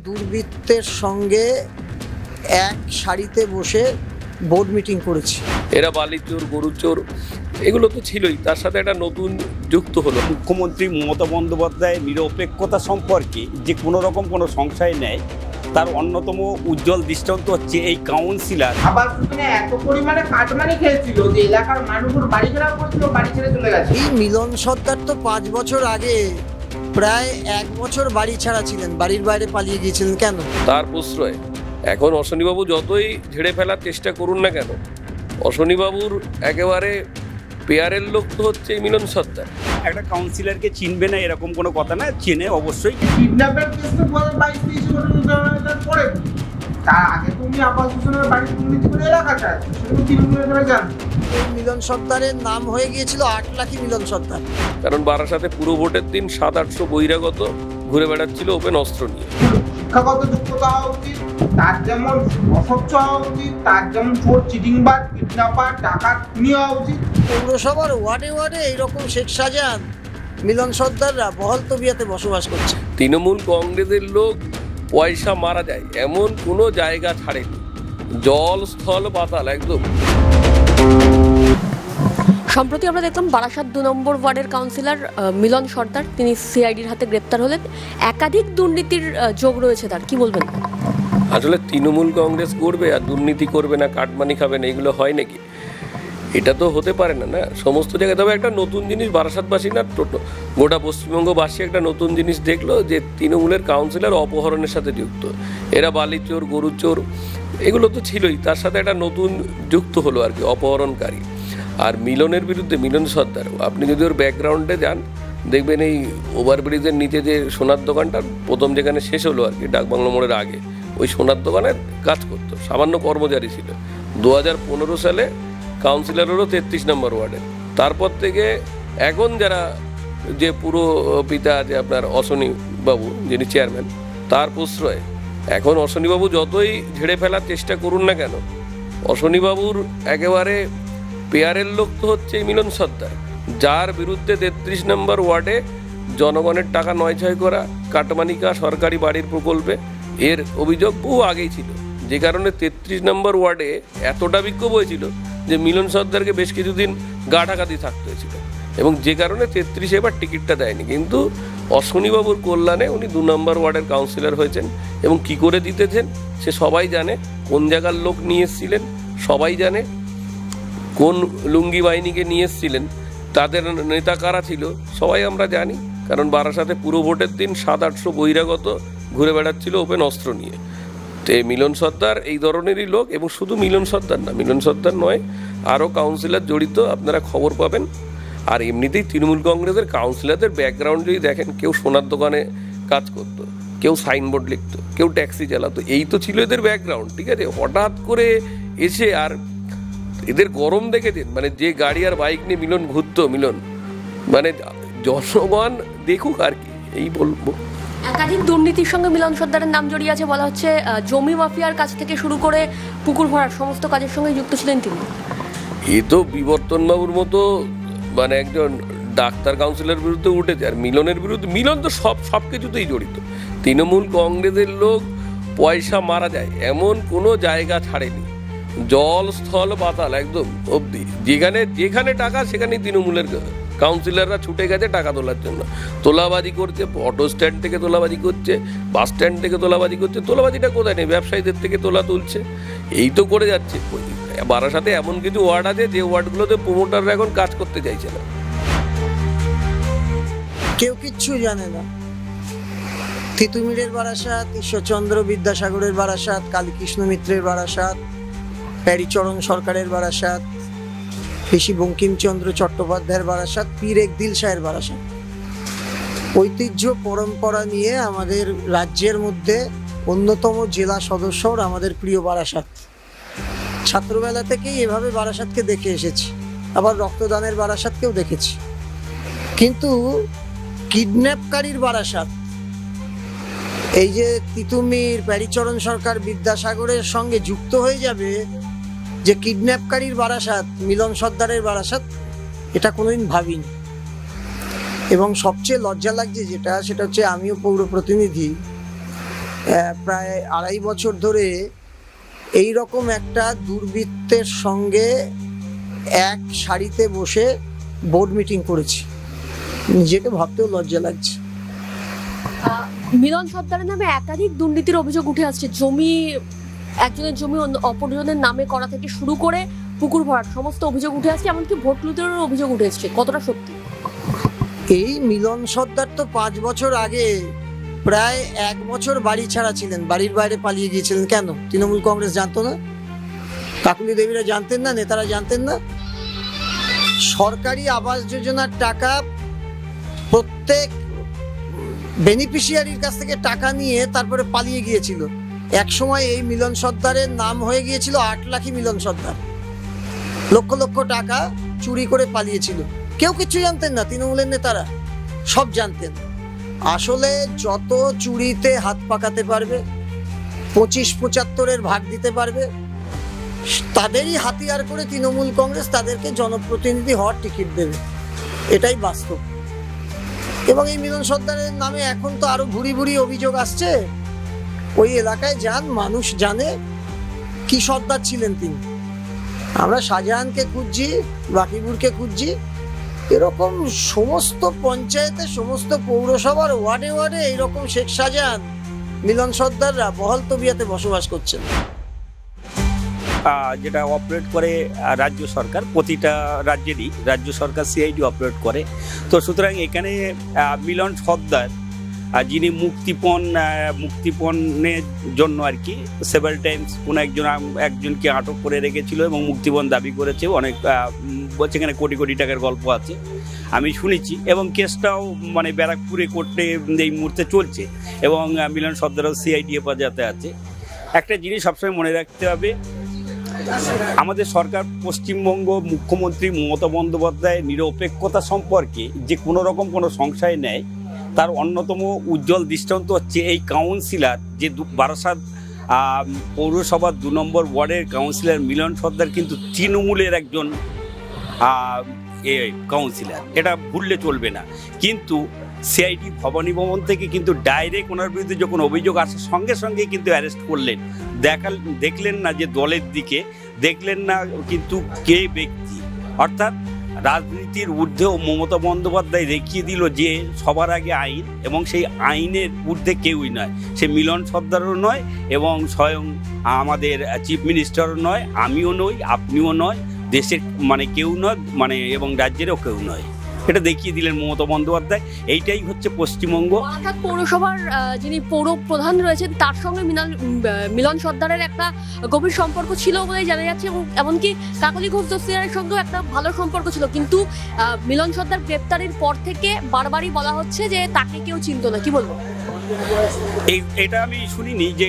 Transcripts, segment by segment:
দুর্বৃত্তের সঙ্গে এক সারিতে বসে বোর্ড মিটিং করেছি। এরা বালিচোর গরুচোর এগুলো তো ছিলই, তার সাথে একটা নতুন যুক্ত হলো। মুখ্যমন্ত্রী মমতা বন্দ্যোপাধ্যায়ের নিরপেক্ষতা সম্পর্কে যে কোনো রকম কোনো সংশয় নেই, তার অন্যতম উজ্জ্বল দৃষ্টান্ত হচ্ছে এই কাউন্সিলর। আবার শুনে এত পরিমাণে কাটমানি খেয়েছিল যে এলাকার মানুষের বাড়ি ঘেরাও করেছিল, বাড়ি ছেড়ে চলে গেছে। এই মিলন সর্দার তো 5 বছর আগে প্রায় 1 বছর বাড়ি ছাড়া ছিলেন, বাড়ির বাইরে পালিয়ে গিয়েছিলেন কেন? তার প্রশ্রয় এখন অশ্বনীবাবু যতই ঝেড়ে ফেলার চেষ্টা করুন না কেন, অশ্বনীবাবুর একেবারে পেয়ারের লোক তো হচ্ছে মিলন সর্দার। একটা কাউন্সিলরকে চিনবে না এরকম কোনো কথা না, চেনে অবশ্যই। কিডন্যাপের কেস তো 22-23 বছর পরে, তার আগে তুমি আবাস যোজনার বাড়ি দুর্নীতি করে এলাকাটা আছে, সেগুলো তৃণমূলের জান। এই মিলন সর্দারের নাম হয়ে গিয়েছিল 8 লাখি মিলন সর্দার। কারণ বারাসাতে পুরো ভোটের দিন 700-800 বহিরাগত ঘুরে বেড়াচ্ছিল ওপেন অস্ত্র নিয়ে। শিক্ষাগত যোগ্যতা হওয়া উচিত, তার যেমন অস্বচ্ছ হওয়া উচিত, তার যেমন চোর চিটিংবাজ কিডন্যাপার টাকা খুনি হওয়া উচিত। পৌরসভার ওয়ার্ডে ওয়ার্ডে এইরকম শেখ শাহজাহান মিলন সর্দাররা বহল তবিয়াতে বসবাস করছে। তৃণমূল কংগ্রেসের লোক পয়সা মারা যায় এমন কোনো জায়গা ছাড়েনি, জল স্থল পাতাল একদম। সম্প্রতি আমরা দেখলাম বারাসাত 2 নম্বর ওয়ার্ডের কাউন্সিলর মিলন সর্দার, তিনি সিআইডির হাতে গ্রেপ্তার হলেন। একাধিক দুর্নীতির যোগ রয়েছে তার, কি বলবেন? আসলে তৃণমূল কংগ্রেস করবে আর দুর্নীতি করবে না, কাটমানি খাবে না, এগুলো হয় নাকি? এটা তো হতে পারে না। না, সমস্ত জায়গায়। তবে একটা নতুন জিনিস বারাসাতবাসী না গোটা পশ্চিমবঙ্গবাসী একটা নতুন জিনিস দেখলো, যে তৃণমূলের কাউন্সিলর অপহরণের সাথে যুক্ত। এরা বালিচোর গরুচোর এগুলো তো ছিলই, তার সাথে একটা নতুন যুক্ত হলো আর কি, অপহরণকারী। আর মিলনের বিরুদ্ধে মিলন সর্দার, আপনি যদি ওর ব্যাকগ্রাউন্ডে যান দেখবেন এই ওভারব্রিজের নিচে যে সোনার দোকানটা প্রথম যেখানে শেষ হলো আর কি, ডাকবাংলো মোড়ের আগে, ওই সোনার দোকানের কাজ করতো, সামান্য কর্মচারী ছিল। 2015 সালে কাউন্সিলর হলো 33 নম্বর ওয়ার্ডের। তারপর থেকে এখন যারা যে পুরো পিতা আছে আপনার অশ্বনীবাবু, যিনি চেয়ারম্যান, তার প্রশ্রয় এখন অশ্বনীবাবু যতই ঝেড়ে ফেলার চেষ্টা করুন না কেন, অশ্বনীবাবুর একেবারে পেয়ারের লোক তো হচ্ছে মিলন সর্দার, যার বিরুদ্ধে 33 নম্বর ওয়ার্ডে জনগণের টাকা নয়ছয় করা, কাটমানিকা সরকারি বাড়ির প্রকল্পে, এর অভিযোগ বহু আগেই ছিল। যে কারণে 33 নম্বর ওয়ার্ডে এতটা বিক্ষোভ হয়েছিল যে মিলন সর্দারকে বেশ কিছুদিন গা ঢাকা দিয়ে থাকতে হয়েছিল, এবং যে কারণে 33 এবার টিকিটটা দেয়নি। কিন্তু অশ্বনীবাবুর কল্যাণে উনি 2 নম্বর ওয়ার্ডের কাউন্সিলর হয়েছেন, এবং কি করে দিতেছেন সে সবাই জানে। কোন জায়গার লোক নিয়ে এসেছিলেন সবাই জানে, কোন লুঙ্গি বাহিনীকে নিয়ে এসেছিলেন, তাদের নেতা কারা ছিল সবাই আমরা জানি। কারণ বারাসাতে পুরো ভোটের দিন 700-800 বহিরাগত ঘুরে বেড়াচ্ছিল ওপেন অস্ত্র নিয়ে। তো মিলন সর্দার এই ধরনেরই লোক, এবং শুধু মিলন সর্দার না, মিলন সর্দার নয়, আরও কাউন্সিলর জড়িত, আপনারা খবর পাবেন। আর এমনিতেই তৃণমূল কংগ্রেসের কাউন্সিলরদের ব্যাকগ্রাউন্ড যদি দেখেন, কেউ সোনার দোকানে কাজ করতো, কেউ সাইনবোর্ড লিখতো, কেউ ট্যাক্সি চালাতো, এই তো ছিল এদের ব্যাকগ্রাউন্ড। ঠিক আছে, হঠাৎ করে এসে আর এদের গরম দেখেছেন, মানে যে গাড়ি আর বাইক নিয়ে মিলন ঘুরতো, মিলন মানে জনগণ দেখুক আর কি, এই বলবো। একাধিক দুর্নীতির সঙ্গে মিলন সর্দারের নাম জড়িয়ে আছে, বলা হচ্ছে জমি মাফিয়ার কাছ থেকে শুরু করে পুকুর ভরার সমস্ত কাজের সঙ্গে যুক্ত ছিলেন তিনি। এ তো বিবর্তনবাবুর মতো মানে একজন ডাক্তার কাউন্সিলর বিরুদ্ধে উঠেছে, আর মিলনের বিরুদ্ধে, মিলন তো সব কিছুতেই জড়িত। তৃণমূল কংগ্রেসের লোক পয়সা মারা যায় এমন কোনো জায়গা ছাড়েনি, জল স্থল পাতাল একদম অবধি। যেখানে টাকা সেখানেই তৃণমূলের কাউন্সিলররা ছুটে গেছে টাকা তোলার জন্য। তোলাবাজি করছে, অটো স্ট্যান্ড থেকে তোলাবাজি করছে, বাস স্ট্যান্ড থেকে তোলাবাজি করছে। তোলাবাজিটা কোথায় নেই, ব্যবসায়ীদের থেকে তোলা তুলছে, এই তো করে যাচ্ছে। বারাসাতে এমন কিছু ওয়ার্ড আছে যে ওয়ার্ডগুলোতে প্রমোটাররা এখন কাজ করতে চাইছে না। কেউ কিচ্ছু জানে না। তিতুমিরের বারাসাত, ঈশ্বরচন্দ্র বিদ্যাসাগরের বারাসাত, কালীকৃষ্ণ মিত্রের বারাসাত, প্যারীচরণ সরকারের বারাসাত, ঋষি বঙ্কিমচন্দ্র চট্টোপাধ্যায়ের বারাসাত, পীর একদিল শাহের বারাসাত। ঐতিহ্য পরম্পরা নিয়ে আমাদের রাজ্যের মধ্যে অন্যতম জেলা সদস্য আমাদের প্রিয় বারাসাত। ছাত্রবেলা থেকেই এভাবে বারাসাতকে দেখে এসেছি, আবার রক্তদানের বারাসাতকেও দেখেছি। কিন্তু কিডন্যাপকারীর বারাসাত, এই যে তিতুমির, প্যারীচরণ সরকার, বিদ্যাসাগরের সঙ্গে যুক্ত হয়ে যাবে যে কিডন্যাপকারীর বারাসাত মিলন সর্দারের বারাসাত, এটা কোনোদিন ভাবিনি। এবং সবচেয়ে লজ্জা লাগছে যেটা, সেটা হচ্ছে আমিও পৌর প্রতিনিধি, প্রায় 2.5 বছর ধরে এই রকম একটা দুর্বৃত্তের সঙ্গে এক সারিতে বসে বোর্ড মিটিং করেছি, নিজেকে ভাবতেও লজ্জা লাগছে। মিলন সর্দারের নামে একাধিক দুর্নীতির অভিযোগ উঠে আসছে। জমি, একজনের জমি অপরজনের নামে করা থেকে শুরু করে পুকুর ভরাট সমস্ত অভিযোগ উঠে আসছে, এমনকি ভোট লুটেরও অভিযোগ উঠে আসছে। কতটা সত্যি? এই মিলন সর্দার তো 5 বছর আগে প্রায় 1 বছর বাড়ি ছাড়া ছিলেন, বাড়ির বাইরে পালিয়ে গিয়েছিলেন। কেন? তৃণমূল কংগ্রেস জানতো না? কাকুলি দেবীরা জানতেন না? নেতারা জানতেন না? সরকারি আবাস যোজনার টাকা প্রত্যেক বেনিফিশিয়ারির কাছ থেকে টাকা নিয়ে তারপরে পালিয়ে গিয়েছিল। এক সময় এই মিলন সর্দারের নাম হয়ে গিয়েছিল 8 লাখি মিলন সর্দার। লক্ষ লক্ষ টাকা চুরি করে পালিয়েছিল। কেউ কিছু জানতেন না, তৃণমূলের নেতারা সব জানতেন। আসলে যত চুরিতে হাত পাকাতে পারবে, 25-75-এর ভাগ দিতে পারবে, তাদেরই হাতিয়ার করে তৃণমূল কংগ্রেস তাদেরকে জনপ্রতিনিধি হওয়ার টিকিট দেবে, এটাই বাস্তব। এবং এই মিলন সর্দারের নামে এখন তো আরো ভুরি ভুরি অভিযোগ আসছে। ওই এলাকায় যান, মানুষ জানে কি সর্দার ছিলেন তিনি। আমরা শাহজাহানকে খুঁজছি, বাকিবুরকে খুঁজছি, এরকম সমস্ত পঞ্চায়েতে, সমস্ত পৌরসভার ওয়ার্ডে ওয়ার্ডে এইরকম শেখ শাহজাহান, মিলন সর্দাররা বহাল তবিয়াতে বসবাস করছেন। যেটা অপারেট করে রাজ্য সরকার, প্রতিটা রাজ্যেরই রাজ্য সরকার সিআইডি অপারেট করে। তো সুতরাং এখানে মিলন সর্দার যিনি মুক্তিপণের জন্য আর কি সেভারাল টাইমস কোনো একজনকে আটক করে রেখেছিল এবং মুক্তিপণ দাবি করেছে। অনেক বলছে এখানে কোটি কোটি টাকার গল্প আছে, আমি শুনেছি। এবং কেসটাও মানে ব্যারাকপুরে কোর্টে এই মুহূর্তে চলছে এবং মিলন সর্দারও সিআইডি হেফাজতে আছে। একটা জিনিস সবসময় মনে রাখতে হবে, আমাদের সরকার, পশ্চিমবঙ্গ মুখ্যমন্ত্রী মমতা বন্দ্যোপাধ্যায়ের নিরপেক্ষতা সম্পর্কে যে কোনো রকম কোনো সংশয় নেয়, তার অন্যতম উজ্জ্বল দৃষ্টান্ত হচ্ছে এই কাউন্সিলর, যে বারাসাত পৌরসভার 2 নম্বর ওয়ার্ডের কাউন্সিলর মিলন সর্দার কিন্তু তৃণমূলের একজন কাউন্সিলর, এটা ভুললে চলবে না। কিন্তু সিআইডি ভবানী ভবন থেকে কিন্তু ডাইরেক্ট ওনার বিরুদ্ধে যখন অভিযোগ আসার সঙ্গে সঙ্গে কিন্তু অ্যারেস্ট করলেন। দেখলেন না যে দলের দিকে, দেখলেন না কিন্তু কে ব্যক্তি। অর্থাৎ রাজনীতির ঊর্ধ্বেও মমতা বন্দ্যোপাধ্যায় দেখিয়ে দিল যে সবার আগে আইন, এবং সেই আইনের ঊর্ধ্বে কেউই নয়। সে মিলন সর্দারও নয় এবং স্বয়ং আমাদের চিফ মিনিস্টারও নয়, আমিও নই, আপনিও নয়, দেশের মানে কেউ নয়, মানে এবং রাজ্যেরও কেউ নয়। এটা দেখিয়ে দিলেন মমতা বন্দ্যোপাধ্যায়। এইটাই হচ্ছে পশ্চিমবঙ্গ। অর্থাৎ পৌরসভার যিনি পৌর প্রধান রয়েছেন তার সঙ্গে মিলন সর্দারের একটা গভীর সম্পর্ক ছিল বলেই জানা যাচ্ছে, এবং এমনকি কাকলি ঘোষ দস্তিদারের সঙ্গেও একটা ভালো সম্পর্ক ছিল। কিন্তু মিলন সর্দার গ্রেপ্তারের পর থেকে বারবারই বলা হচ্ছে যে তাকে কেউ চিনত না। কি বলবো? এটা আমি শুনিনি যে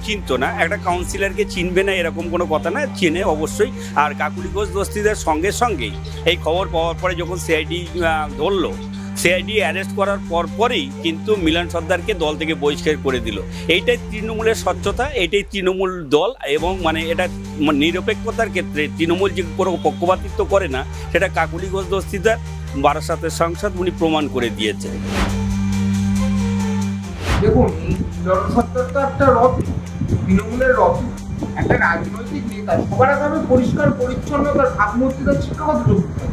চিনতো না। একটা কাউন্সিলরকে চিনবে না এরকম কোনো কথা না, চেনে অবশ্যই। আর কাকলি ঘোষ দস্তিদার সঙ্গে সঙ্গেই এই খবর পাওয়ার পরে যখন সিআইডি ধরলো, সিআইডি অ্যারেস্ট করার পরপরই কিন্তু মিলন সর্দারকে দল থেকে বহিষ্কার করে দিল। এইটাই তৃণমূলের স্বচ্ছতা, এইটাই তৃণমূল দল। এবং মানে এটা নিরপেক্ষতার ক্ষেত্রে তৃণমূল যে কোনো পক্ষপাতিত্ব করে না, সেটা কাকলি ঘোষ দস্তিদার বারাসাতের সাংসদ উনি প্রমাণ করে দিয়েছেন। দেখুন, এই মিলন সর্দার তো একটা রথ, তৃণমূলের রথ, একটা রাজনৈতিক নেতা। সবার আগে আমি পরিষ্কার পরিচ্ছন্নতার ভাবমূর্তি, তার শিক্ষাগত যোগ্যতা।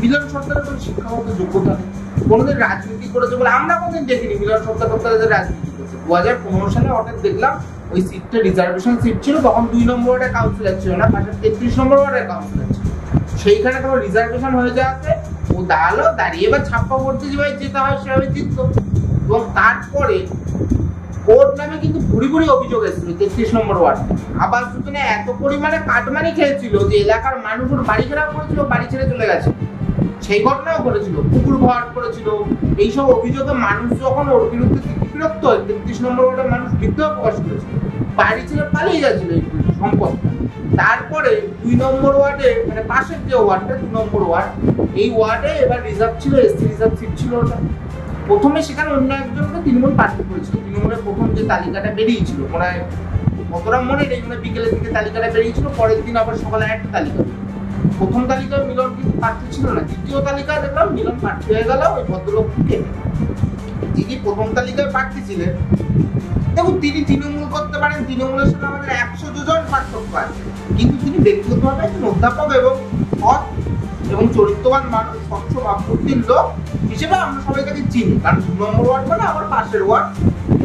মিলন সর্দারের কোনো শিক্ষাগত যোগ্যতা নেই, কোনোদিন রাজনীতি করেছে বলে আমরা কোনোদিন দেখিনি। মিলন সর্দার রাজনীতি করেছে 2015 সালে হঠাৎ দেখলাম ওই সিটটা রিজার্ভেশন সিট ছিল, তখন 2 নম্বর ওয়ার্ডের কাউন্সিলর ছিল না, পাশে 33 নম্বর ওয়ার্ডের কাউন্সিলর ছিল। সেইখানে তোমার রিজার্ভেশন হয়ে যাওয়াতে ও দাঁড়িয়ে এবার ছাপ্পা ভোট দিয়ে যেভাবে যেতে হয় সেভাবে জিতত। এবং তারপরে ওর নামে কিন্তু ভুরি ভুরি অভিযোগ এসেছিল 33 নম্বর ওয়ার্ড। আবাস যোজনা এত পরিমাণে কাটমানি খেয়েছিল যে এলাকার মানুষ ওর বাড়ি ঘেরাও করেছিল, বাড়ি ছেড়ে চলে গেছে। সেই ঘটনাও করেছিল, পুকুর ভরাট করেছিল। এইসব অভিযোগে মানুষ যখন ওর বিরুদ্ধে বিরক্ত হয়, 33 নম্বর ওয়ার্ডের মানুষ বিদ্রোহ প্রকাশ করেছিল, বাড়ি ছেড়ে পালিয়ে যাচ্ছিল এই সম্পদটা। তারপরে 2 নম্বর ওয়ার্ডে, মানে পাশের যে ওয়ার্ডটা 2 নম্বর ওয়ার্ড, এই ওয়ার্ডে এবার রিজার্ভ ছিল, এসসি রিজার্ভ সিট ছিল ওটা। প্রথমে সেখানে অন্য একজনকে তৃণমূল প্রার্থী করেছিল। তৃণমূলের প্রথম যে তালিকাটা বেরিয়েছিল, প্রায় কতটা মনে নেই, মানে বিকেলের দিকে তালিকাটা বেরিয়েছিল, পরের দিন আবার সকালে একটা তালিকা। প্রথম তালিকায় মিলন কিন্তু প্রার্থী ছিল না, দ্বিতীয় তালিকায় দেখলাম মিলন প্রার্থী হয়ে গেল ওই ভদ্রলোককে। যিনি প্রথম তালিকায় প্রার্থী ছিলেন দেখুন তিনি তৃণমূল করতে পারেন, তৃণমূলের সাথে আমাদের 100 যোজন পার্থক্য আছে, কিন্তু তিনি ব্যক্তিগতভাবে একজন অধ্যাপক এবং সৎ এবং চরিত্রবান মানুষ, স্বচ্ছ ভাবমূর্তির লোক হিসেবে আমরা সবাই তাকে চিনি। কারণ 2 নম্বর ওয়ার্ড মানে আমার পাশের ওয়ার্ড,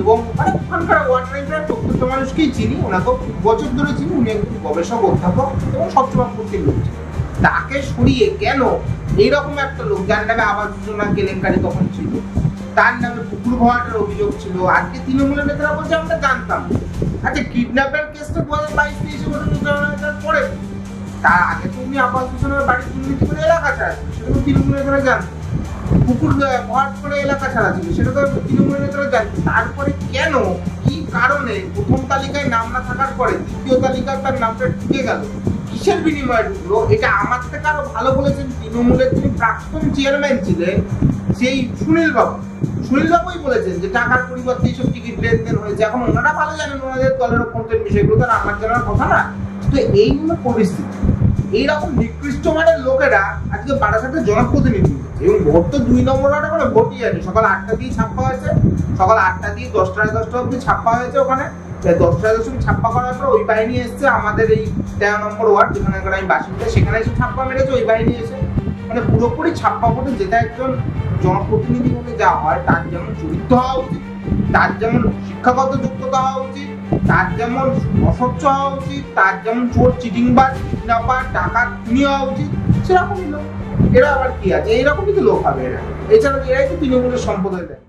এবং মানে ওখানকার ওয়ার্ড প্রায় প্রত্যেকটা মানুষকেই চিনি, ওনাকেও বছর ধরে চিনি। উনি একজন গবেষক, অধ্যাপক এবং স্বচ্ছ ভাবমূর্তির লোক ছিলেন। তাকে সরিয়ে কেন এইরকম একটা লোক, যার নামে আবাস যোজনা কেলেঙ্কারি তখন ছিল, তার নামে পুকুর ভরাটের অভিযোগ ছিল, আজকে তৃণমূলের নেতারা বলছে আমরা জানতাম। আচ্ছা, কিডন্যাপের কেসটা 2022-23 বছর পরে, তার আগে তো উনি আবাস যোজনার বাড়ির দুর্নীতি করে এলাকা ছাড়াচ্ছিল, সেটা তো তৃণমূলের নেতারা জানতো। পুকুর ভরাট করে এলাকা ছাড়া ছিল, সেটা তো তৃণমূলের নেতারা জানতো। তারপরে কেন, কি কারণে প্রথম তালিকায় নাম না থাকার পরে দ্বিতীয় তালিকায় তার নামটা ঢুকে গেল, কিসের বিনিময়ে ঢুকলো? এটা আমার থেকে আরো ভালো বলেছেন তৃণমূলের যিনি প্রাক্তন চেয়ারম্যান ছিলেন, সেই সুনীল বাবুই বলেছেন যে টাকার পরিবর্তে এইসব টিকিট লেনদেন হয়েছে। এখন ওনারা ভালো জানেন ওনাদের দলের অভ্যন্তরীণ বিষয়গুলো, তারা আমার জানার কথা না। তো এই হলো পরিস্থিতি। এইরকম নিকৃষ্ট মানের লোকেরা আজকে বারাসাতের জনপ্রতিনিধি, এবং ভোট তো 2 নম্বর ওয়ার্ডে কোনো ভোটই হয়নি। সকাল 8টা দিয়ে ছাপ্পা হয়েছে, সকাল 8টা দিয়ে 10টা অব্দি ছাপ্পা হয়েছে। ওখানে 10টা ছাপ্পা করার পর ওই বাহিনী এসছে আমাদের এই 13 নম্বর ওয়ার্ড, যেখানে আমি বাসিন্দা, সেখানে এসে ছাপ্পা মেরেছে ওই বাহিনী এসে। মানে পুরোপুরি ছাপ্পা ভোটে যেটা একজন জনপ্রতিনিধি হলে যা হয়, তার যেমন চরিত্র হওয়া উচিত, তার যেমন শিক্ষাগত যোগ্যতা হওয়া উচিত, তার যেমন অস্বচ্ছ হওয়া উচিত, তার যেমন চোর, চিটিংবাজ, কিডন্যাপার, ডাকাত খুনি হওয়া উচিত, সেরকমই লোক। এরা আবার কি আছে, এইরকমই তো লোক হবে এরা। এছাড়া এরাই তো তৃণমূলের সম্প্রদায় দেয়।